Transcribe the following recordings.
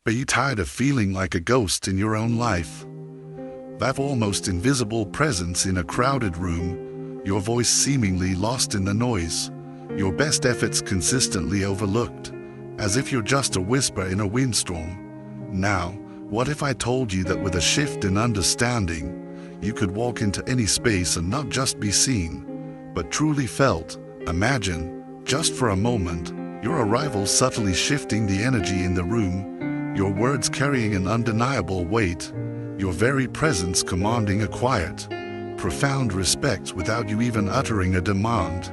Are you tired of feeling like a ghost in your own life? That almost invisible presence in a crowded room, your voice seemingly lost in the noise, your best efforts consistently overlooked, as if you're just a whisper in a windstorm. Now, what if I told you that with a shift in understanding, you could walk into any space and not just be seen, but truly felt? Imagine, just for a moment, your arrival subtly shifting the energy in the room, your words carrying an undeniable weight, your very presence commanding a quiet, profound respect without you even uttering a demand.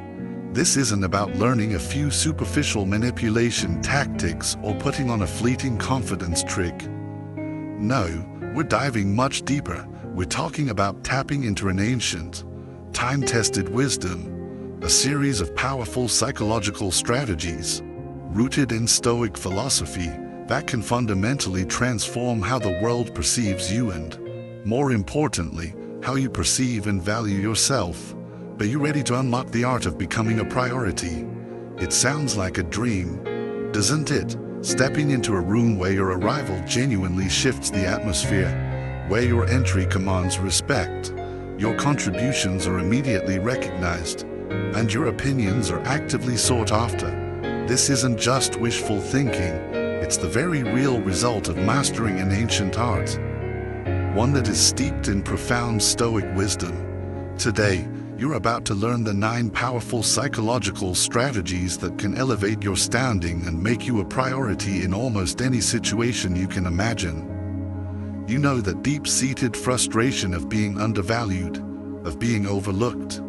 This isn't about learning a few superficial manipulation tactics or putting on a fleeting confidence trick. No, we're diving much deeper. We're talking about tapping into an ancient, time-tested wisdom, a series of powerful psychological strategies rooted in Stoic philosophy that can fundamentally transform how the world perceives you and, more importantly, how you perceive and value yourself. Are you ready to unlock the art of becoming a priority? It sounds like a dream, doesn't it? Stepping into a room where your arrival genuinely shifts the atmosphere, where your entry commands respect, your contributions are immediately recognized, and your opinions are actively sought after. This isn't just wishful thinking, it's the very real result of mastering an ancient art, one that is steeped in profound Stoic wisdom. Today, you're about to learn the 9 powerful psychological strategies that can elevate your standing and make you a priority in almost any situation you can imagine. You know that deep-seated frustration of being undervalued, of being overlooked,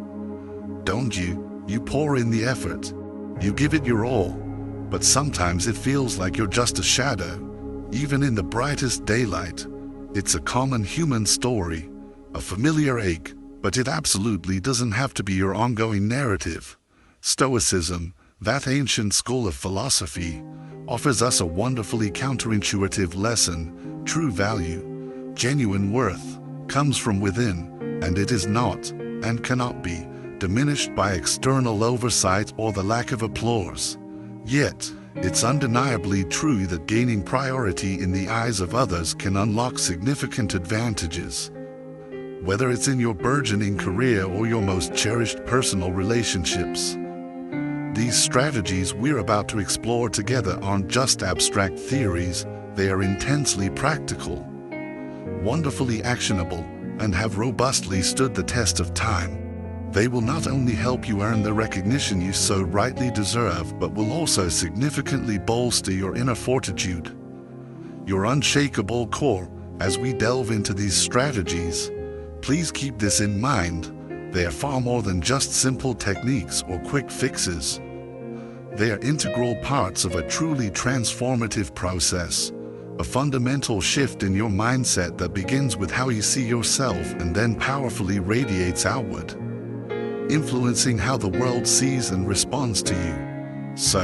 don't you? You pour in the effort, you give it your all, but sometimes it feels like you're just a shadow, even in the brightest daylight. It's a common human story, a familiar ache, but it absolutely doesn't have to be your ongoing narrative. Stoicism, that ancient school of philosophy, offers us a wonderfully counterintuitive lesson. True value, genuine worth, comes from within, and it is not, and cannot be, diminished by external oversight or the lack of applause. Yet, it's undeniably true that gaining priority in the eyes of others can unlock significant advantages. Whether it's in your burgeoning career or your most cherished personal relationships, these strategies we're about to explore together aren't just abstract theories, they are intensely practical, wonderfully actionable, and have robustly stood the test of time. They will not only help you earn the recognition you so rightly deserve, but will also significantly bolster your inner fortitude, your unshakable core. As we delve into these strategies, please keep this in mind. They are far more than just simple techniques or quick fixes. They are integral parts of a truly transformative process, a fundamental shift in your mindset that begins with how you see yourself and then powerfully radiates outward, influencing how the world sees and responds to you. So,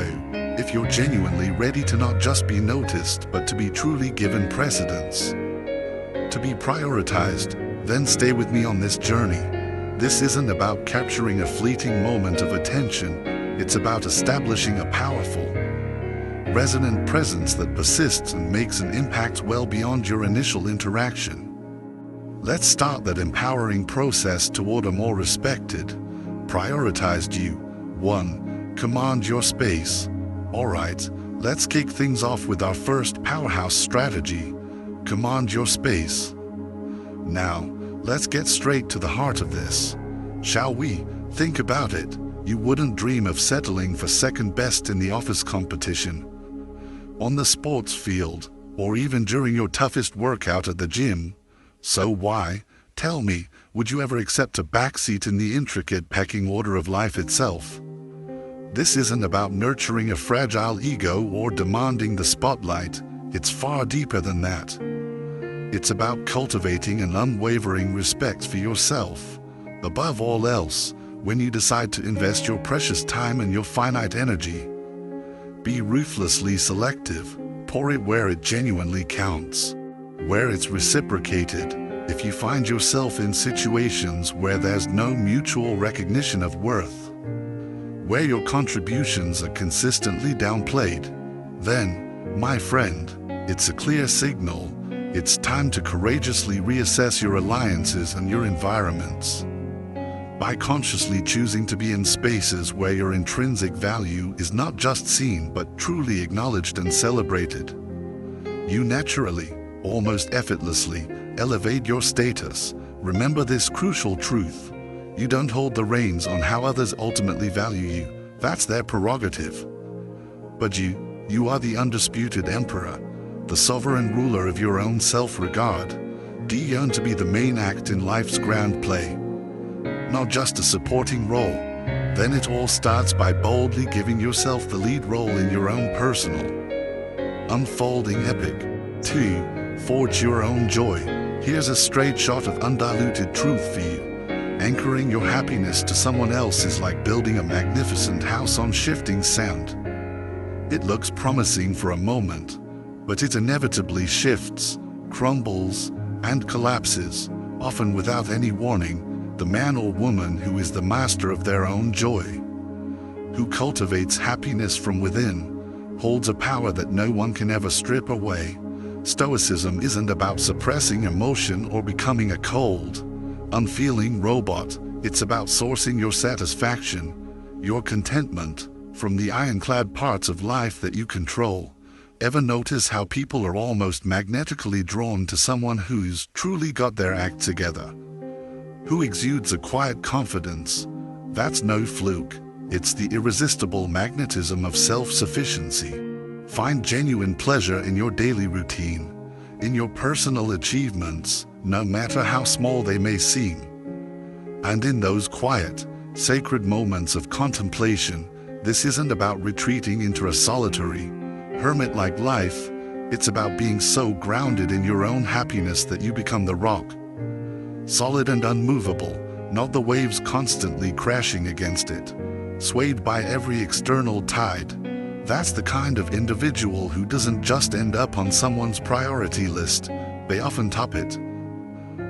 if you're genuinely ready to not just be noticed, but to be truly given precedence, to be prioritized, then stay with me on this journey. This isn't about capturing a fleeting moment of attention, it's about establishing a powerful, resonant presence that persists and makes an impact well beyond your initial interaction. Let's start that empowering process toward a more respected, prioritized you. 1. Command your space. Alright, let's kick things off with our first powerhouse strategy. Command your space. Now, let's get straight to the heart of this, shall we? Think about it. You wouldn't dream of settling for second best in the office competition, on the sports field, or even during your toughest workout at the gym. So why, tell me, would you ever accept a backseat in the intricate pecking order of life itself? This isn't about nurturing a fragile ego or demanding the spotlight. It's far deeper than that. It's about cultivating an unwavering respect for yourself. Above all else, when you decide to invest your precious time and your finite energy, be ruthlessly selective. Pour it where it genuinely counts, where it's reciprocated. If you find yourself in situations where there's no mutual recognition of worth, where your contributions are consistently downplayed, then, my friend, It's a clear signal. It's time to courageously reassess your alliances and your environments. By consciously choosing to be in spaces where your intrinsic value is not just seen but truly acknowledged and celebrated, you naturally, almost effortlessly, elevate your status. Remember this crucial truth. You don't hold the reins on how others ultimately value you. That's their prerogative. But you are the undisputed emperor, the sovereign ruler of your own self-regard. Do you yearn to be the main act in life's grand play, not just a supporting role? Then it all starts by boldly giving yourself the lead role in your own personal, unfolding epic. 2. Forge your own joy. Here's a straight shot of undiluted truth for you. Anchoring your happiness to someone else is like building a magnificent house on shifting sand. It looks promising for a moment, but it inevitably shifts, crumbles, and collapses, often without any warning. The man or woman who is the master of their own joy, who cultivates happiness from within, holds a power that no one can ever strip away. Stoicism isn't about suppressing emotion or becoming a cold, unfeeling robot. It's about sourcing your satisfaction, your contentment, from the ironclad parts of life that you control. Ever notice how people are almost magnetically drawn to someone who's truly got their act together? Who exudes a quiet confidence? That's no fluke. It's the irresistible magnetism of self-sufficiency. Find genuine pleasure in your daily routine, in your personal achievements, no matter how small they may seem. And in those quiet, sacred moments of contemplation. This isn't about retreating into a solitary, hermit-like life. It's about being so grounded in your own happiness that you become the rock, solid and unmovable, not the waves constantly crashing against it, swayed by every external tide. That's the kind of individual who doesn't just end up on someone's priority list, they often top it.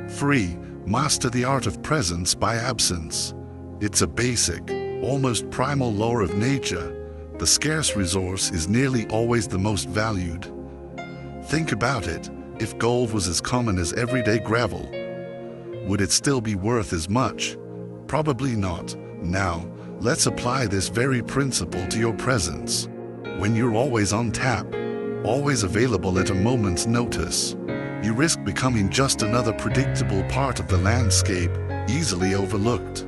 3. Master the art of presence by absence. It's a basic, almost primal law of nature. The scarce resource is nearly always the most valued. Think about it. If gold was as common as everyday gravel, would it still be worth as much? Probably not. Now, let's apply this very principle to your presence. When you're always on tap, always available at a moment's notice, you risk becoming just another predictable part of the landscape, easily overlooked,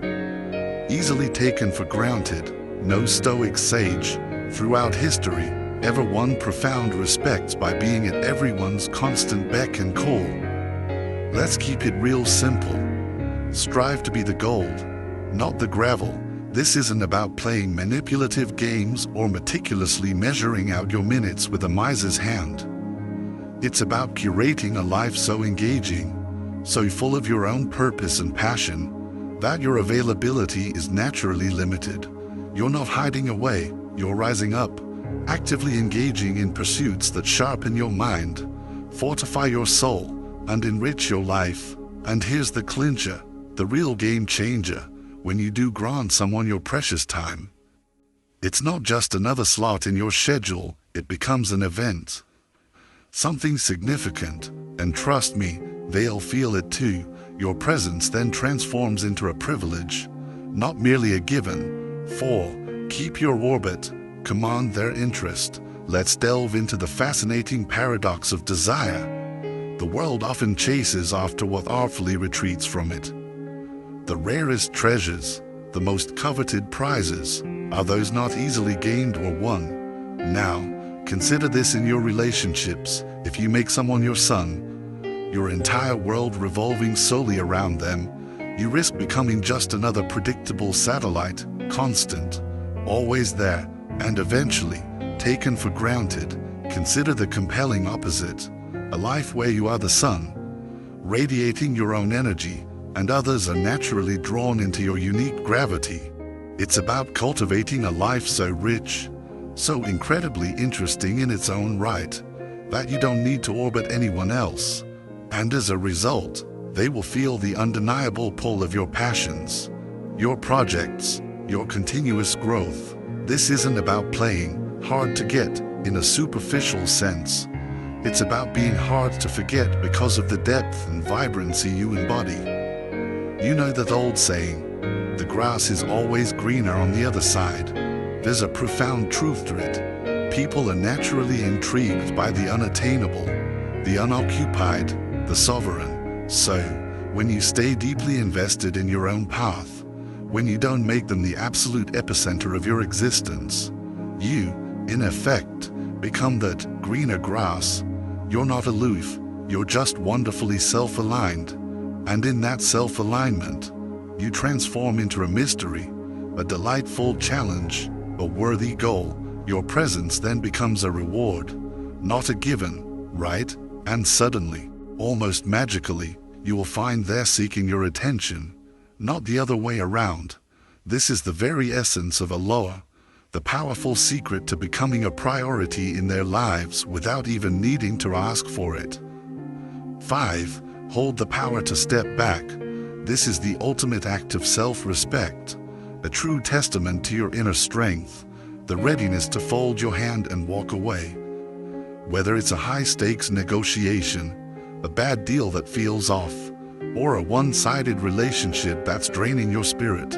easily taken for granted. No Stoic sage, throughout history, ever won profound respect by being at everyone's constant beck and call. Let's keep it real simple. Strive to be the gold, not the gravel. This isn't about playing manipulative games or meticulously measuring out your minutes with a miser's hand. It's about curating a life so engaging, so full of your own purpose and passion, that your availability is naturally limited. You're not hiding away, you're rising up, actively engaging in pursuits that sharpen your mind, fortify your soul, and enrich your life. And here's the clincher, the real game changer. When you do grant someone your precious time, it's not just another slot in your schedule, it becomes an event, something significant, and trust me, they'll feel it too. Your presence then transforms into a privilege, not merely a given. 4. Keep your orbit, command their interest. Let's delve into the fascinating paradox of desire. The world often chases after what artfully retreats from it. The rarest treasures, the most coveted prizes, are those not easily gained or won. Now, consider this in your relationships. If you make someone your son, your entire world revolving solely around them, you risk becoming just another predictable satellite, constant, always there, and eventually taken for granted. Consider the compelling opposite, a life where you are the sun, radiating your own energy, and others are naturally drawn into your unique gravity. It's about cultivating a life so rich, so incredibly interesting in its own right, that you don't need to orbit anyone else. And as a result, they will feel the undeniable pull of your passions, your projects, your continuous growth. This isn't about playing hard to get in a superficial sense. It's about being hard to forget because of the depth and vibrancy you embody. You know that old saying, the grass is always greener on the other side. There's a profound truth to it. People are naturally intrigued by the unattainable, the unoccupied, the sovereign. So, when you stay deeply invested in your own path, when you don't make them the absolute epicenter of your existence, you, in effect, become that greener grass. You're not aloof, you're just wonderfully self-aligned. And in that self-alignment, you transform into a mystery, a delightful challenge, a worthy goal. Your presence then becomes a reward, not a given, right? And suddenly, almost magically, you will find they're seeking your attention, not the other way around. This is the very essence of aloha, the powerful secret to becoming a priority in their lives without even needing to ask for it. 5. Hold the power to step back. This is the ultimate act of self-respect, a true testament to your inner strength, the readiness to fold your hand and walk away. Whether it's a high-stakes negotiation, a bad deal that feels off, or a one-sided relationship that's draining your spirit,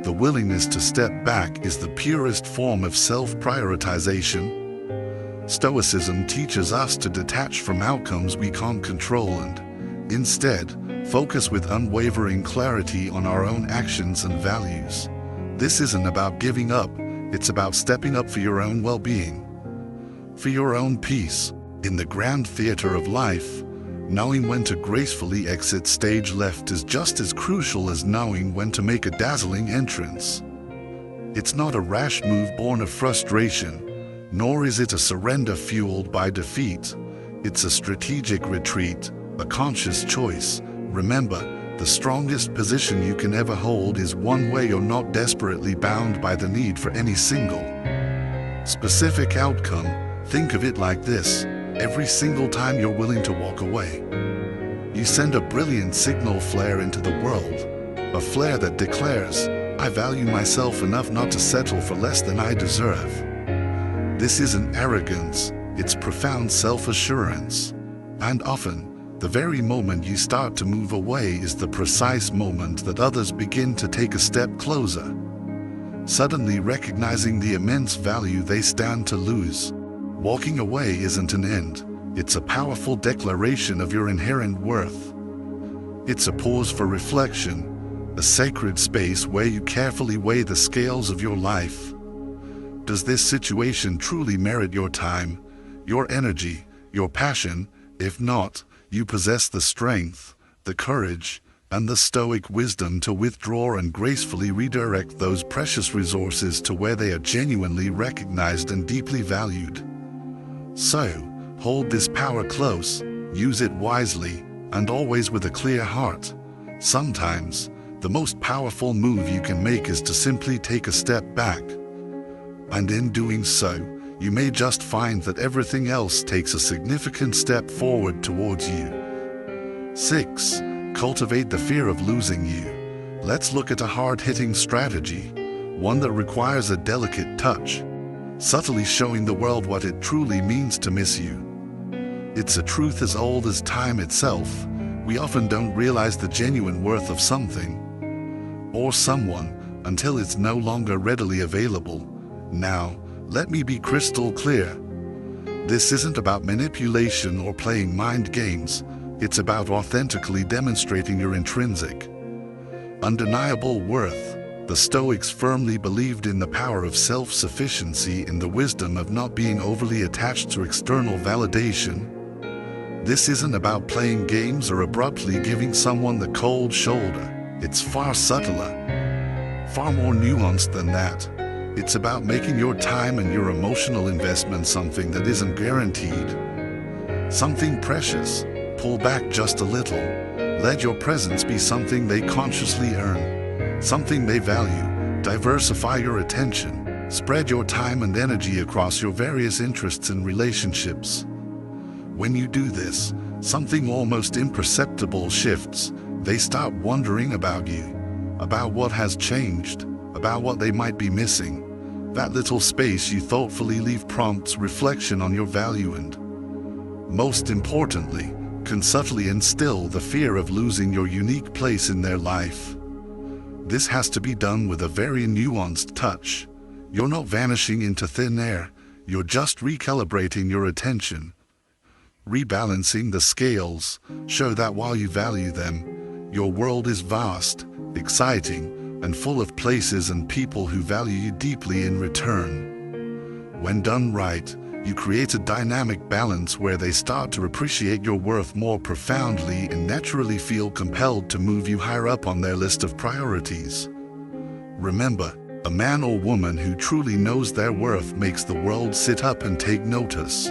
the willingness to step back is the purest form of self-prioritization. Stoicism teaches us to detach from outcomes we can't control and, instead, focus with unwavering clarity on our own actions and values. This isn't about giving up, it's about stepping up for your own well-being, for your own peace. In the grand theater of life, knowing when to gracefully exit stage left is just as crucial as knowing when to make a dazzling entrance. It's not a rash move born of frustration, nor is it a surrender fueled by defeat. It's a strategic retreat, a conscious choice. Remember, the strongest position you can ever hold is one where you're not desperately bound by the need for any single specific outcome. Think of it like this. Every single time you're willing to walk away, you send a brilliant signal flare into the world, a flare that declares, I value myself enough not to settle for less than I deserve. This isn't arrogance, it's profound self-assurance. And often, the very moment you start to move away is the precise moment that others begin to take a step closer, suddenly recognizing the immense value they stand to lose. Walking away isn't an end, it's a powerful declaration of your inherent worth. It's a pause for reflection, a sacred space where you carefully weigh the scales of your life. Does this situation truly merit your time, your energy, your passion? If not, you possess the strength, the courage, and the stoic wisdom to withdraw and gracefully redirect those precious resources to where they are genuinely recognized and deeply valued. So, hold this power close, use it wisely, and always with a clear heart. Sometimes, the most powerful move you can make is to simply take a step back. And in doing so, you may just find that everything else takes a significant step forward towards you. 6. Cultivate the fear of losing you. Let's look at a hard-hitting strategy, one that requires a delicate touch, subtly showing the world what it truly means to miss you. It's a truth as old as time itself. We often don't realize the genuine worth of something or someone until it's no longer readily available. Now, let me be crystal clear. This isn't about manipulation or playing mind games. It's about authentically demonstrating your intrinsic, undeniable worth. The Stoics firmly believed in the power of self-sufficiency and the wisdom of not being overly attached to external validation. This isn't about playing games or abruptly giving someone the cold shoulder. It's far subtler, far more nuanced than that. It's about making your time and your emotional investment something that isn't guaranteed, something precious. Pull back just a little. Let your presence be something they consciously earn, something they value. Diversify your attention. Spread your time and energy across your various interests and relationships. When you do this, something almost imperceptible shifts. They start wondering about you, about what has changed, about what they might be missing. That little space you thoughtfully leave prompts reflection on your value and most importantly, can subtly instill the fear of losing your unique place in their life. This has to be done with a very nuanced touch. You're not vanishing into thin air, you're just recalibrating your attention, rebalancing the scales. Show that while you value them, your world is vast, exciting, and full of places and people who value you deeply in return. When done right, you create a dynamic balance where they start to appreciate your worth more profoundly and naturally feel compelled to move you higher up on their list of priorities. Remember, a man or woman who truly knows their worth makes the world sit up and take notice.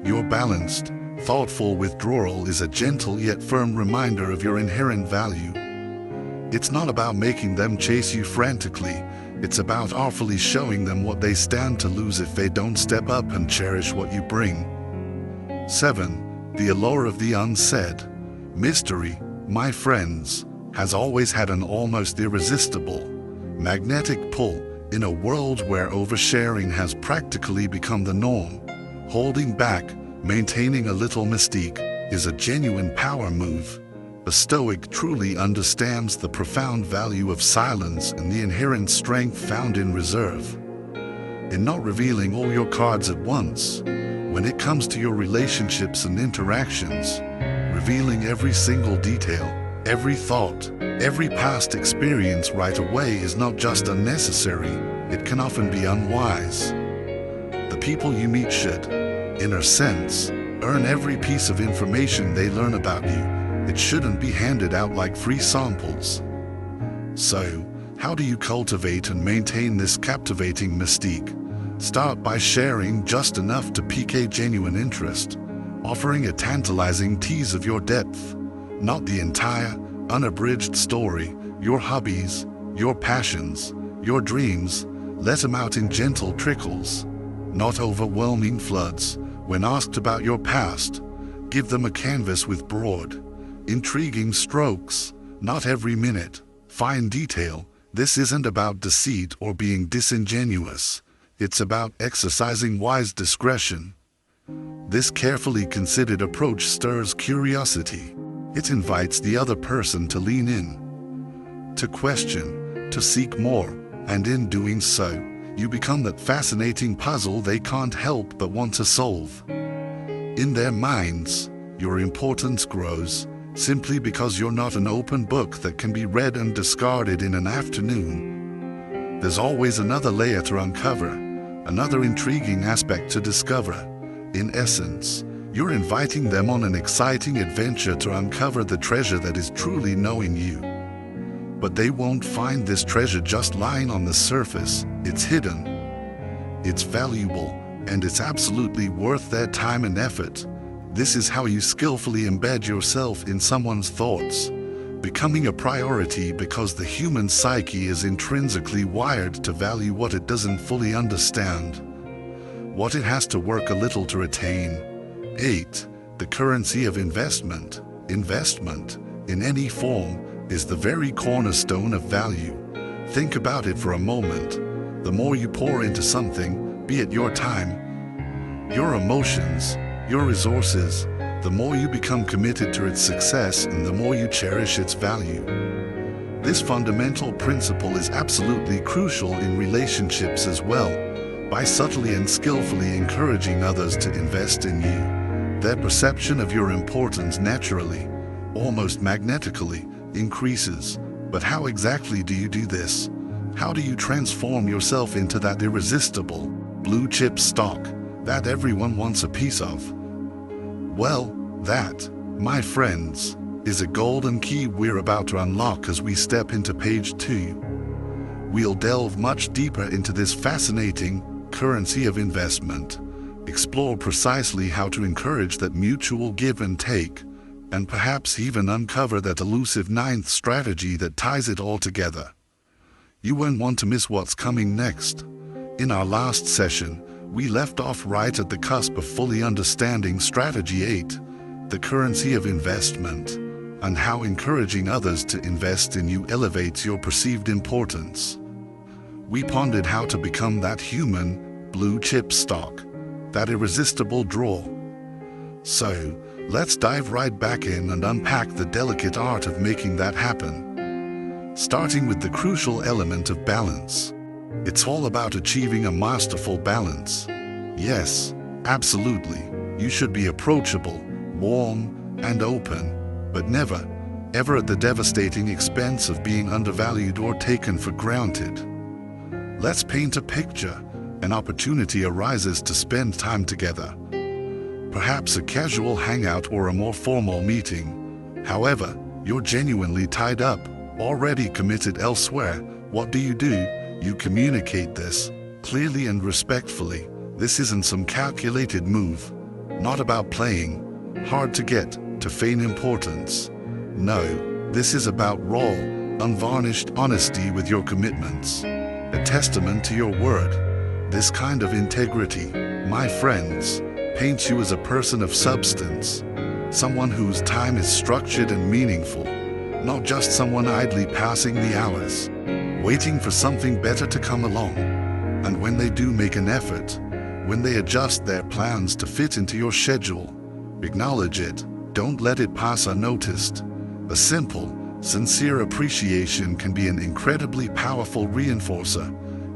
Your balanced, thoughtful withdrawal is a gentle yet firm reminder of your inherent value. It's not about making them chase you frantically. It's about artfully showing them what they stand to lose if they don't step up and cherish what you bring. 7. The allure of the unsaid. Mystery, my friends, has always had an almost irresistible, magnetic pull in a world where oversharing has practically become the norm. Holding back, maintaining a little mystique, is a genuine power move. A Stoic truly understands the profound value of silence and the inherent strength found in reserve. In not revealing all your cards at once, when it comes to your relationships and interactions, revealing every single detail, every thought, every past experience right away is not just unnecessary, it can often be unwise. The people you meet should, in a sense, earn every piece of information they learn about you. It shouldn't be handed out like free samples. So, how do you cultivate and maintain this captivating mystique? Start by sharing just enough to pique a genuine interest, offering a tantalizing tease of your depth, not the entire, unabridged story, your hobbies, your passions, your dreams. Let them out in gentle trickles, not overwhelming floods. When asked about your past, give them a canvas with broad, intriguing strokes, not every minute, fine detail. This isn't about deceit or being disingenuous. It's about exercising wise discretion. This carefully considered approach stirs curiosity. It invites the other person to lean in, to question, to seek more, and in doing so, you become that fascinating puzzle they can't help but want to solve. In their minds, your importance grows, simply because you're not an open book that can be read and discarded in an afternoon. There's always another layer to uncover, another intriguing aspect to discover. In essence, you're inviting them on an exciting adventure to uncover the treasure that is truly knowing you. But they won't find this treasure just lying on the surface. It's hidden, it's valuable, and it's absolutely worth their time and effort. This is how you skillfully embed yourself in someone's thoughts, becoming a priority because the human psyche is intrinsically wired to value what it doesn't fully understand, what it has to work a little to retain. 8. The currency of investment. Investment, in any form, is the very cornerstone of value. Think about it for a moment. The more you pour into something, be it your time, your emotions, your resources, the more you become committed to its success and the more you cherish its value. This fundamental principle is absolutely crucial in relationships as well. By subtly and skillfully encouraging others to invest in you, their perception of your importance naturally, almost magnetically, increases. But how exactly do you do this? How do you transform yourself into that irresistible, blue-chip stock that everyone wants a piece of? Well, that, my friends, is a golden key we're about to unlock as we step into page 2. We'll delve much deeper into this fascinating currency of investment, explore precisely how to encourage that mutual give and take, and perhaps even uncover that elusive 9th strategy that ties it all together. You won't want to miss what's coming next. In our last session, we left off right at the cusp of fully understanding strategy 8, the currency of investment, and how encouraging others to invest in you elevates your perceived importance. We pondered how to become that human, blue-chip stock, that irresistible draw. So, let's dive right back in and unpack the delicate art of making that happen. Starting with the crucial element of balance. It's all about achieving a masterful balance. Yes, absolutely, you should be approachable, warm, and open, but never, ever at the devastating expense of being undervalued or taken for granted. Let's paint a picture. An opportunity arises to spend time together. Perhaps a casual hangout or a more formal meeting. However, you're genuinely tied up, already committed elsewhere. What do? You communicate this, clearly and respectfully. This isn't some calculated move. Not about playing hard to get, to feign importance. No, this is about raw, unvarnished honesty with your commitments. A testament to your word. This kind of integrity, my friends, paints you as a person of substance, someone whose time is structured and meaningful, not just someone idly passing the hours, waiting for something better to come along. And when they do make an effort, when they adjust their plans to fit into your schedule, acknowledge it, don't let it pass unnoticed. A simple, sincere appreciation can be an incredibly powerful reinforcer.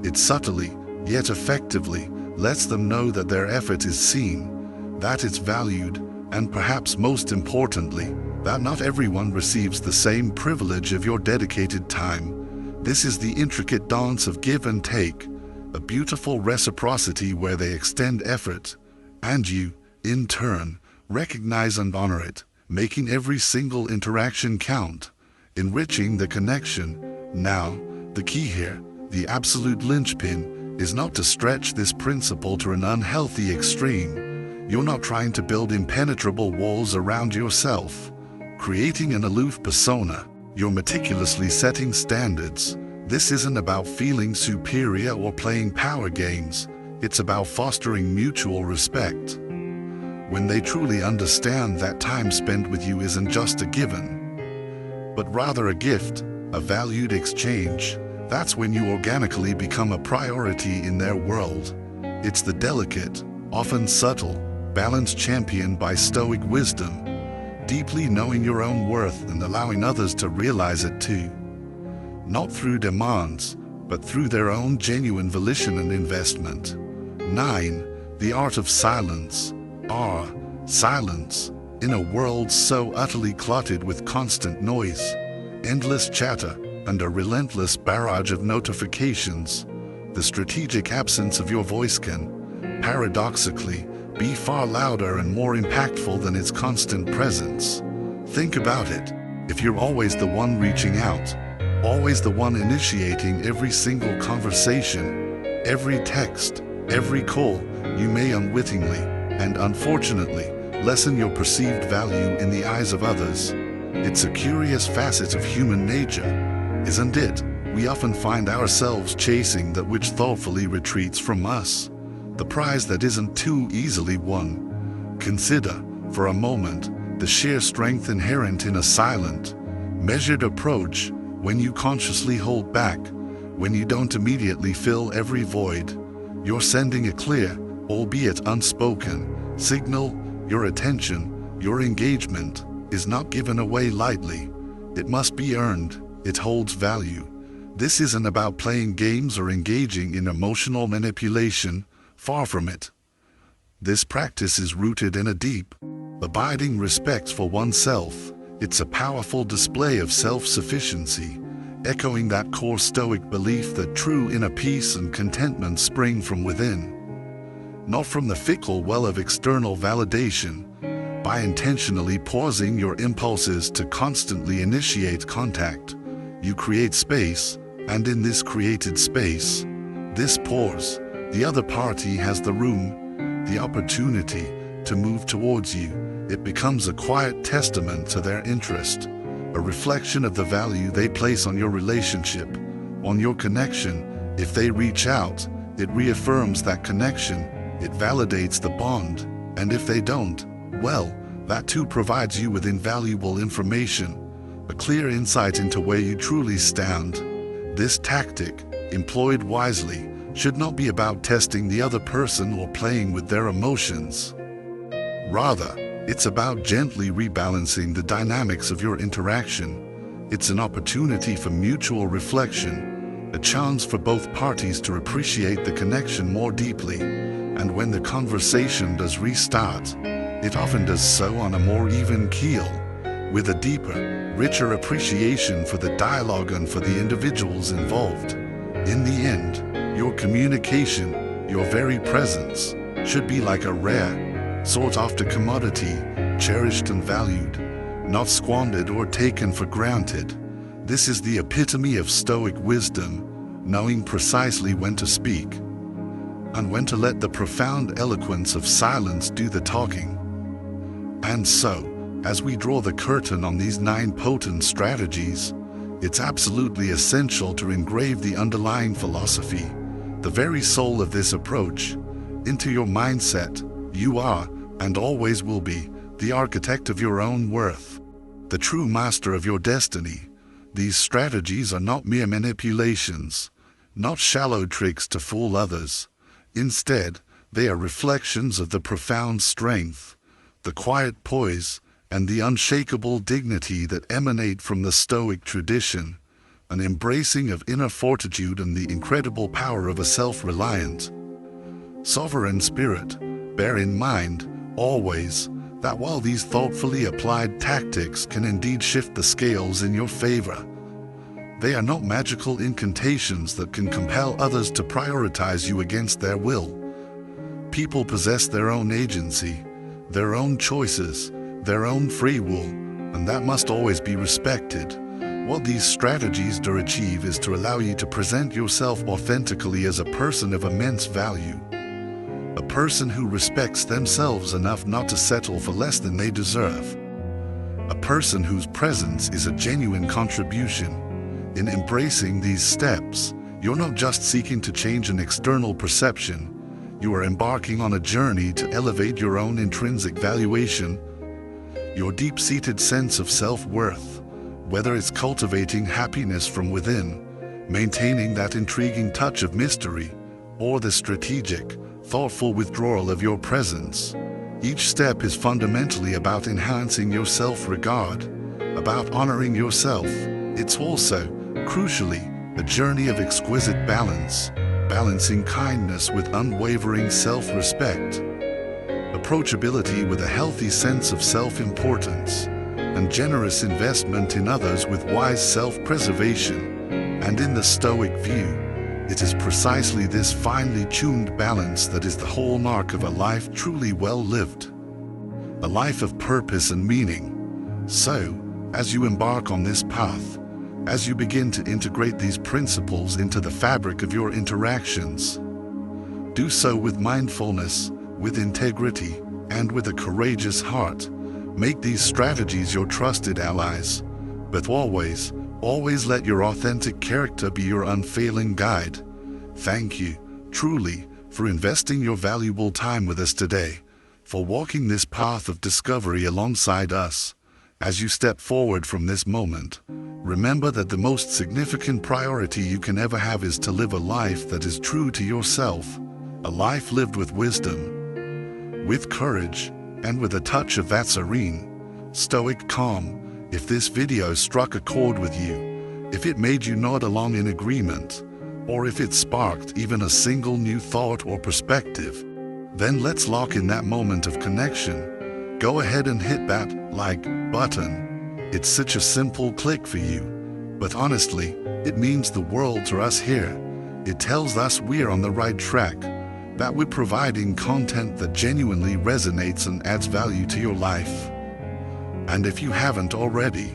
It subtly, yet effectively, lets them know that their effort is seen, that it's valued, and perhaps most importantly, that not everyone receives the same privilege of your dedicated time. This is the intricate dance of give and take, a beautiful reciprocity where they extend effort, and you, in turn, recognize and honor it, making every single interaction count, enriching the connection. Now, the key here, the absolute linchpin, is not to stretch this principle to an unhealthy extreme. You're not trying to build impenetrable walls around yourself, creating an aloof persona. You're meticulously setting standards. This isn't about feeling superior or playing power games. It's about fostering mutual respect. When they truly understand that time spent with you isn't just a given, but rather a gift, a valued exchange, that's when you organically become a priority in their world. It's the delicate, often subtle, balance championed by Stoic wisdom, deeply knowing your own worth and allowing others to realize it too. Not through demands, but through their own genuine volition and investment. 9. The art of silence. Silence. In a world so utterly cluttered with constant noise, endless chatter, and a relentless barrage of notifications, the strategic absence of your voice can, paradoxically, be far louder and more impactful than its constant presence. Think about it. If you're always the one reaching out, always the one initiating every single conversation, every text, every call, you may unwittingly, and unfortunately, lessen your perceived value in the eyes of others. It's a curious facet of human nature, isn't it? We often find ourselves chasing that which thoughtfully retreats from us, the prize that isn't too easily won. Consider, for a moment, the sheer strength inherent in a silent, measured approach. When you consciously hold back, when you don't immediately fill every void, you're sending a clear, albeit unspoken, signal. Your attention, your engagement, is not given away lightly. It must be earned. It holds value. This isn't about playing games or engaging in emotional manipulation, far from it. This practice is rooted in a deep, abiding respect for oneself. It's a powerful display of self-sufficiency, echoing that core Stoic belief that true inner peace and contentment spring from within, not from the fickle well of external validation. By intentionally pausing your impulses to constantly initiate contact, you create space, and in this created space, this pause, the other party has the room, the opportunity to move towards you. It becomes a quiet testament to their interest, a reflection of the value they place on your relationship, on your connection. If they reach out, it reaffirms that connection, it validates the bond, and if they don't, well, that too provides you with invaluable information, a clear insight into where you truly stand. This tactic, employed wisely, should not be about testing the other person or playing with their emotions. Rather, It's about gently rebalancing the dynamics of your interaction. It's an opportunity for mutual reflection, a chance for both parties to appreciate the connection more deeply. And when the conversation does restart, it often does so on a more even keel, with a deeper, richer appreciation for the dialogue and for the individuals involved. In the end, your communication, your very presence, should be like a rare, sought-after commodity, cherished and valued, not squandered or taken for granted. This is the epitome of Stoic wisdom, knowing precisely when to speak, and when to let the profound eloquence of silence do the talking. And so, as we draw the curtain on these 9 potent strategies, it's absolutely essential to engrave the underlying philosophy, the very soul of this approach, into your mindset. You are, and always will be, the architect of your own worth, the true master of your destiny. These strategies are not mere manipulations, not shallow tricks to fool others. Instead, they are reflections of the profound strength, the quiet poise, and the unshakable dignity that emanate from the Stoic tradition, an embracing of inner fortitude and the incredible power of a self-reliant, sovereign spirit. Bear in mind, always, that while these thoughtfully applied tactics can indeed shift the scales in your favor, they are not magical incantations that can compel others to prioritize you against their will. People possess their own agency, their own choices, their own free will, and that must always be respected. What these strategies do achieve is to allow you to present yourself authentically as a person of immense value, a person who respects themselves enough not to settle for less than they deserve, a person whose presence is a genuine contribution. In embracing these steps, you're not just seeking to change an external perception, you are embarking on a journey to elevate your own intrinsic valuation, your deep-seated sense of self-worth, whether it's cultivating happiness from within, maintaining that intriguing touch of mystery, or the strategic, thoughtful withdrawal of your presence. Each step is fundamentally about enhancing your self-regard, about honoring yourself. It's also, crucially, a journey of exquisite balance, balancing kindness with unwavering self-respect, approachability with a healthy sense of self-importance, and generous investment in others with wise self-preservation. And in the Stoic view, it is precisely this finely tuned balance that is the hallmark of a life truly well lived, a life of purpose and meaning. So, as you embark on this path, as you begin to integrate these principles into the fabric of your interactions, do so with mindfulness, with integrity, and with a courageous heart. Make these strategies your trusted allies, but always let your authentic character be your unfailing guide. Thank you, truly, for investing your valuable time with us today, for walking this path of discovery alongside us. As you step forward from this moment, remember that the most significant priority you can ever have is to live a life that is true to yourself, a life lived with wisdom, with courage, and with a touch of that serene, stoic calm. If this video struck a chord with you, if it made you nod along in agreement, or if it sparked even a single new thought or perspective, then let's lock in that moment of connection. Go ahead and hit that like button. It's such a simple click for you, but honestly, it means the world to us here. It tells us we're on the right track, that we're providing content that genuinely resonates and adds value to your life. And if you haven't already,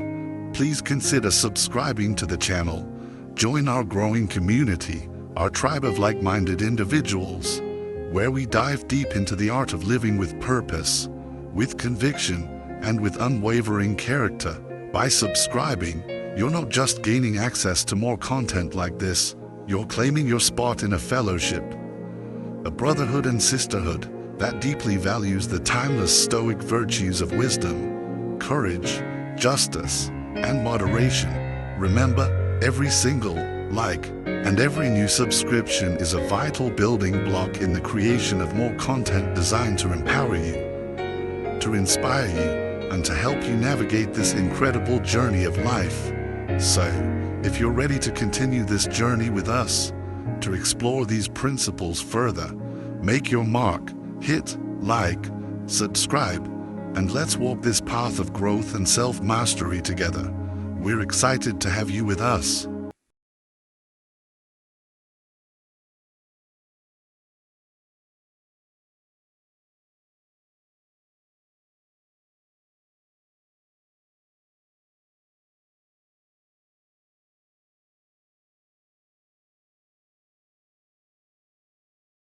please consider subscribing to the channel. Join our growing community, our tribe of like-minded individuals, where we dive deep into the art of living with purpose, with conviction, and with unwavering character. By subscribing, you're not just gaining access to more content like this, you're claiming your spot in a fellowship, a brotherhood and sisterhood that deeply values the timeless Stoic virtues of wisdom, courage, justice, and moderation. Remember, every single like and every new subscription is a vital building block in the creation of more content designed to empower you, to inspire you, and to help you navigate this incredible journey of life. So, if you're ready to continue this journey with us, to explore these principles further, make your mark, hit like, subscribe, and let's walk this path of growth and self-mastery together. We're excited to have you with us.